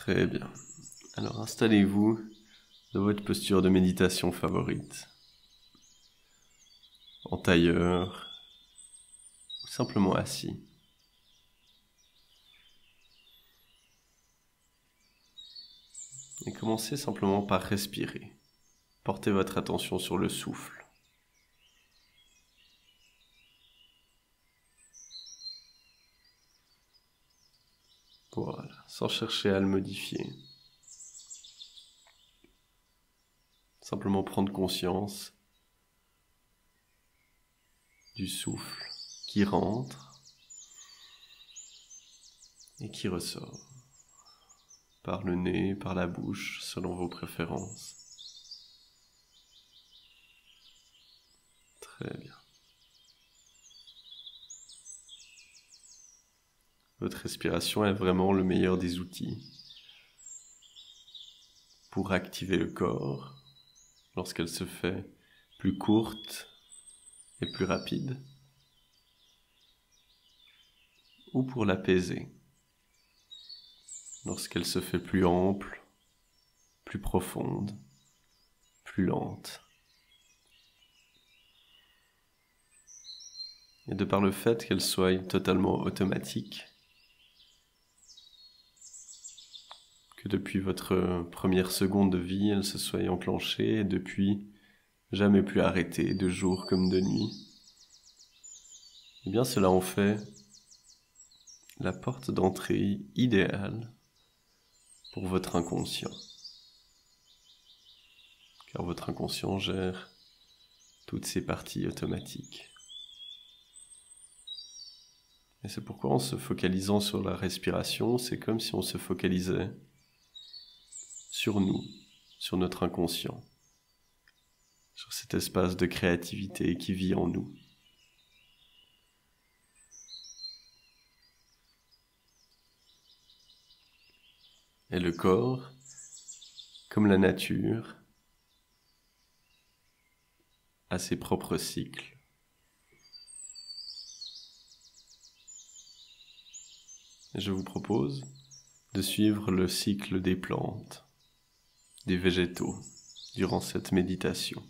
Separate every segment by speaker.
Speaker 1: Très bien. Alors installez-vous dans votre posture de méditation favorite, en tailleur ou simplement assis. Et commencez simplement par respirer. Portez votre attention sur le souffle. Voilà, sans chercher à le modifier. Simplement prendre conscience du souffle qui rentre et qui ressort, par le nez, par la bouche, selon vos préférences. Très bien. Votre respiration est vraiment le meilleur des outils pour activer le corps lorsqu'elle se fait plus courte et plus rapide, ou pour l'apaiser lorsqu'elle se fait plus ample, plus profonde, plus lente. Et de par le fait qu'elle soit totalement automatique, que depuis votre première seconde de vie, elle se soit enclenchée et depuis jamais plus arrêtée, de jour comme de nuit, eh bien cela en fait la porte d'entrée idéale pour votre inconscient. Car votre inconscient gère toutes ces parties automatiques. Et c'est pourquoi en se focalisant sur la respiration, c'est comme si on se focalisait sur nous, sur notre inconscient, sur cet espace de créativité qui vit en nous. Et le corps, comme la nature, a ses propres cycles. Et je vous propose de suivre le cycle des plantes, des végétaux, durant cette méditation.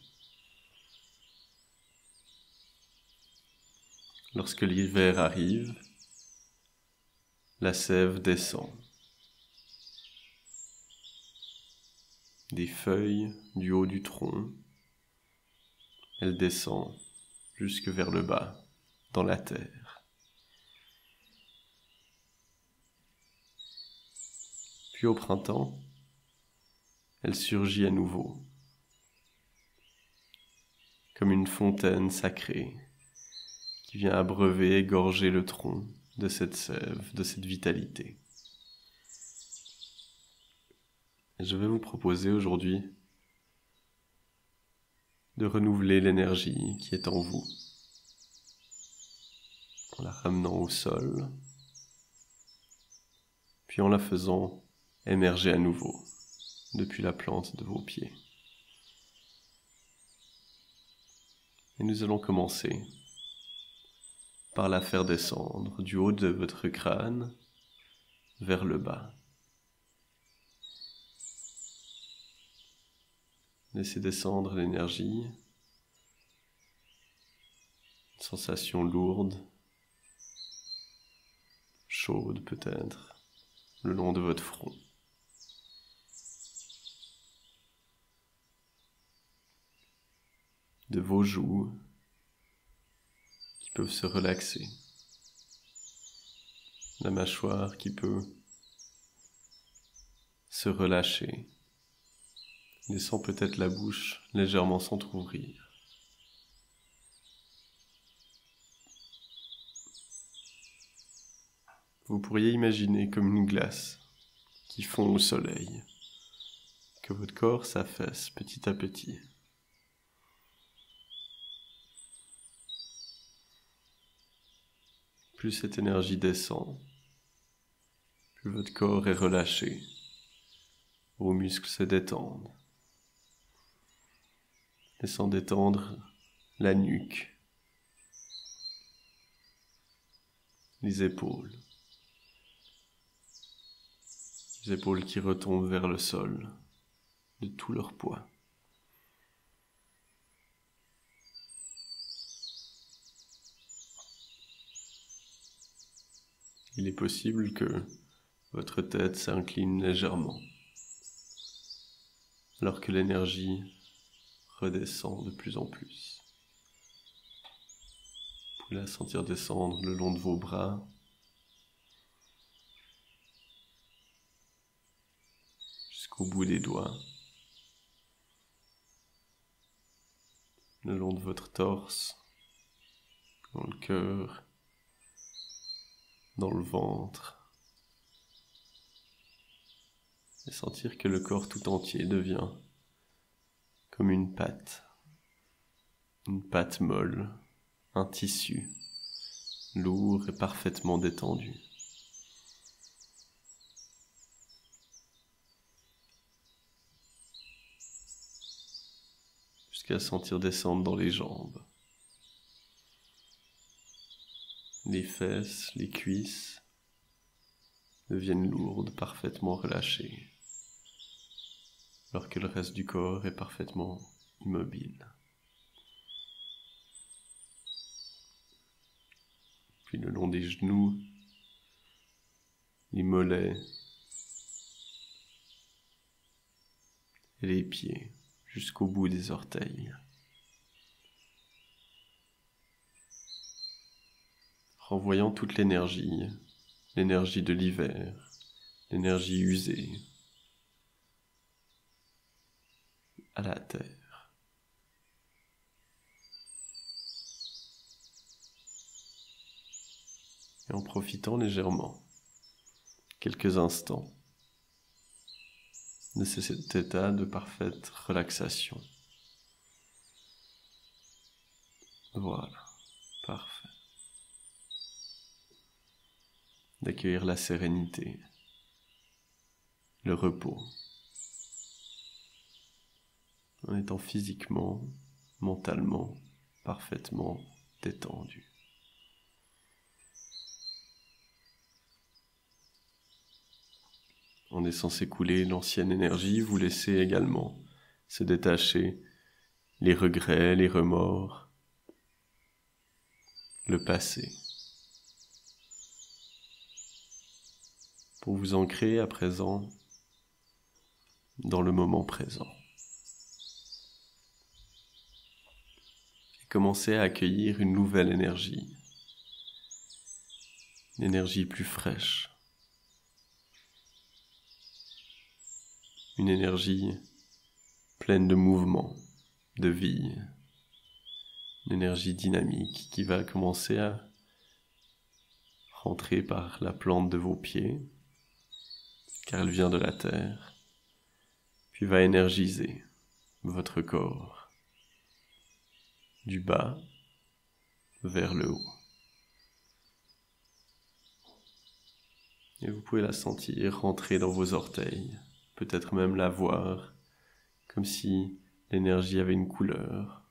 Speaker 1: Lorsque l'hiver arrive, la sève descend. Des feuilles du haut du tronc, elle descend jusque vers le bas, dans la terre. Puis au printemps, elle surgit à nouveau, comme une fontaine sacrée qui vient abreuver et gorger le tronc de cette sève, de cette vitalité. Et je vais vous proposer aujourd'hui de renouveler l'énergie qui est en vous, en la ramenant au sol, puis en la faisant émerger à nouveau depuis la plante de vos pieds. Et nous allons commencer par la faire descendre du haut de votre crâne vers le bas. Laissez descendre l'énergie, une sensation lourde, chaude peut-être, le long de votre front. De vos joues qui peuvent se relaxer, la mâchoire qui peut se relâcher, laissant peut-être la bouche légèrement s'entrouvrir. Vous pourriez imaginer comme une glace qui fond au soleil, que votre corps s'affaisse petit à petit. Plus cette énergie descend, plus votre corps est relâché, vos muscles se détendent, laissant détendre la nuque, les épaules, les épaules qui retombent vers le sol de tout leur poids. Il est possible que votre tête s'incline légèrement, alors que l'énergie redescend de plus en plus. Vous pouvez la sentir descendre le long de vos bras, jusqu'au bout des doigts, le long de votre torse, dans le cœur, dans le ventre, et sentir que le corps tout entier devient comme une pâte molle, un tissu, lourd et parfaitement détendu. Jusqu'à sentir descendre dans les jambes, les fesses, les cuisses deviennent lourdes, parfaitement relâchées, alors que le reste du corps est parfaitement immobile. Puis le long des genoux, les mollets et les pieds jusqu'au bout des orteils. Renvoyant toute l'énergie de l'hiver, l'énergie usée, à la terre. Et en profitant légèrement, quelques instants, de cet état de parfaite relaxation. Voilà, parfait. D'accueillir la sérénité, le repos, en étant physiquement, mentalement, parfaitement détendu. En laissant s'écouler l'ancienne énergie, vous laissez également se détacher les regrets, les remords, le passé, pour vous ancrer à présent dans le moment présent. Et commencez à accueillir une nouvelle énergie, une énergie plus fraîche, une énergie pleine de mouvement, de vie, une énergie dynamique qui va commencer à rentrer par la plante de vos pieds, car elle vient de la terre, puis va énergiser votre corps, du bas vers le haut. Et vous pouvez la sentir rentrer dans vos orteils, peut-être même la voir, comme si l'énergie avait une couleur,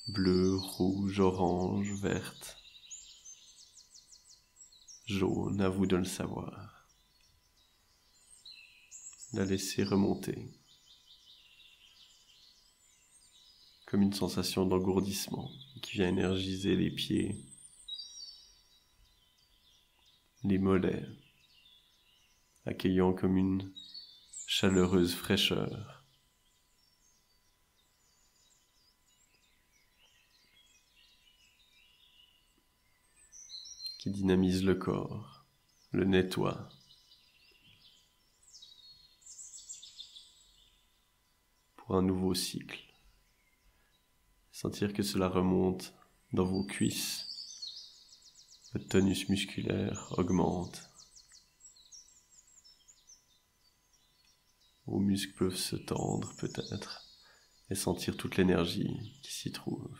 Speaker 1: bleue, rouge, orange, verte, jaune, à vous de le savoir. La laisser remonter, comme une sensation d'engourdissement qui vient énergiser les pieds, les mollets, accueillant comme une chaleureuse fraîcheur. Qui dynamise le corps, le nettoie. Pour un nouveau cycle. Sentir que cela remonte dans vos cuisses. Votre tonus musculaire augmente. Vos muscles peuvent se tendre peut-être et sentir toute l'énergie qui s'y trouve.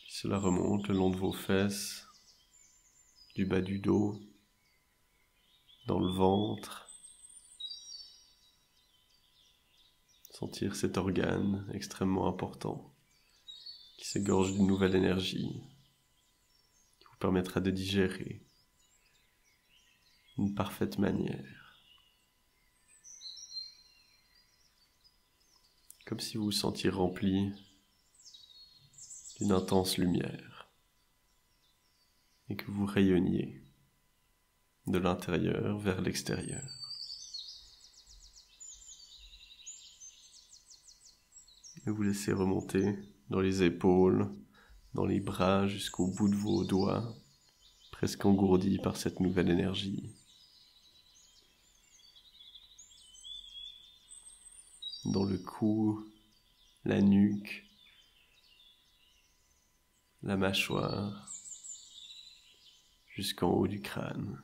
Speaker 1: Cela remonte le long de vos fesses, du bas du dos, dans le ventre. Sentir cet organe extrêmement important qui s'égorge d'une nouvelle énergie, qui vous permettra de digérer d'une parfaite manière. Comme si vous vous sentiez rempli d'une intense lumière et que vous rayonniez de l'intérieur vers l'extérieur. Et vous laissez remonter dans les épaules, dans les bras, jusqu'au bout de vos doigts, presque engourdis par cette nouvelle énergie. Dans le cou, la nuque, la mâchoire, jusqu'en haut du crâne.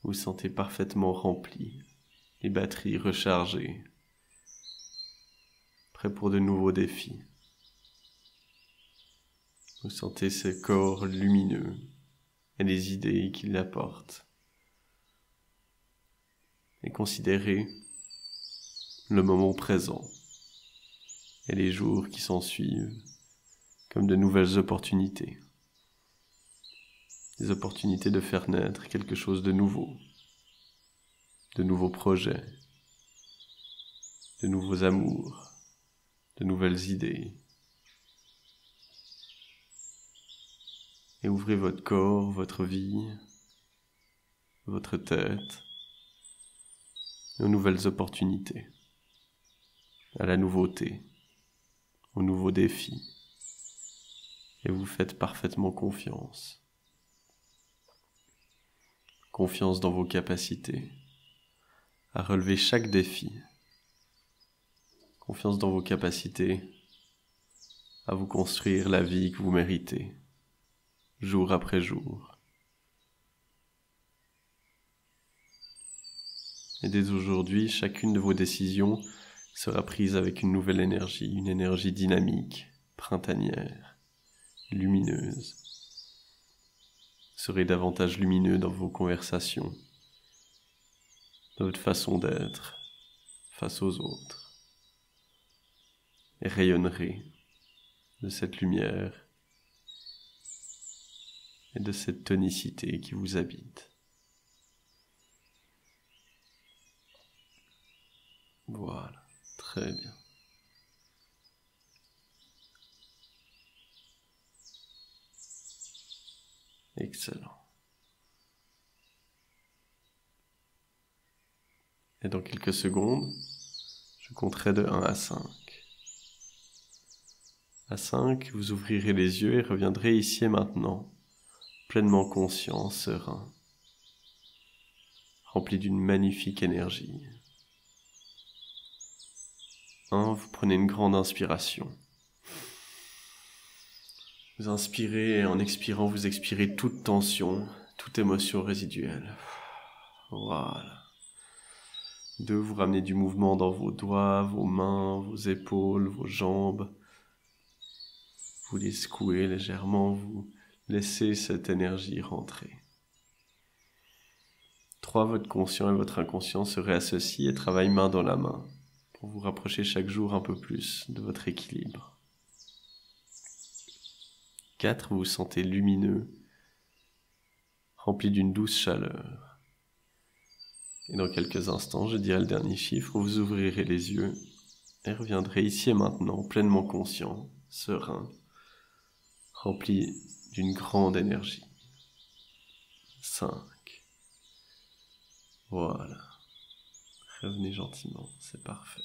Speaker 1: Vous vous sentez parfaitement rempli, les batteries rechargées, prêt pour de nouveaux défis. Vous sentez ce corps lumineux et les idées qu'il apporte. Et considérez le moment présent et les jours qui s'en suivent comme de nouvelles opportunités. Des opportunités de faire naître quelque chose de nouveau, de nouveaux projets, de nouveaux amours, de nouvelles idées. Et ouvrez votre corps, votre vie, votre tête aux nouvelles opportunités, à la nouveauté, aux nouveaux défis. Et vous faites parfaitement confiance. Confiance dans vos capacités à relever chaque défi. Confiance dans vos capacités à vous construire la vie que vous méritez, jour après jour. Et dès aujourd'hui, chacune de vos décisions sera prise avec une nouvelle énergie, une énergie dynamique, printanière, lumineuse. Serez davantage lumineux dans vos conversations, dans votre façon d'être face aux autres, et rayonnerez de cette lumière et de cette tonicité qui vous habite. Voilà, très bien. Excellent. Et dans quelques secondes, je compterai de 1 à 5. À 5, vous ouvrirez les yeux et reviendrez ici et maintenant, pleinement conscient, serein, rempli d'une magnifique énergie. 1, vous prenez une grande inspiration. Vous inspirez et en expirant, vous expirez toute tension, toute émotion résiduelle. Voilà. 2, vous ramenez du mouvement dans vos doigts, vos mains, vos épaules, vos jambes. Vous les secouez légèrement, vous laissez cette énergie rentrer. 3, votre conscient et votre inconscient se réassocient et travaillent main dans la main pour vous rapprocher chaque jour un peu plus de votre équilibre. 4, vous vous sentez lumineux, rempli d'une douce chaleur. Et dans quelques instants, je dirai le dernier chiffre, vous ouvrirez les yeux et reviendrez ici et maintenant, pleinement conscient, serein, rempli d'une grande énergie. 5. Voilà. Revenez gentiment, c'est parfait.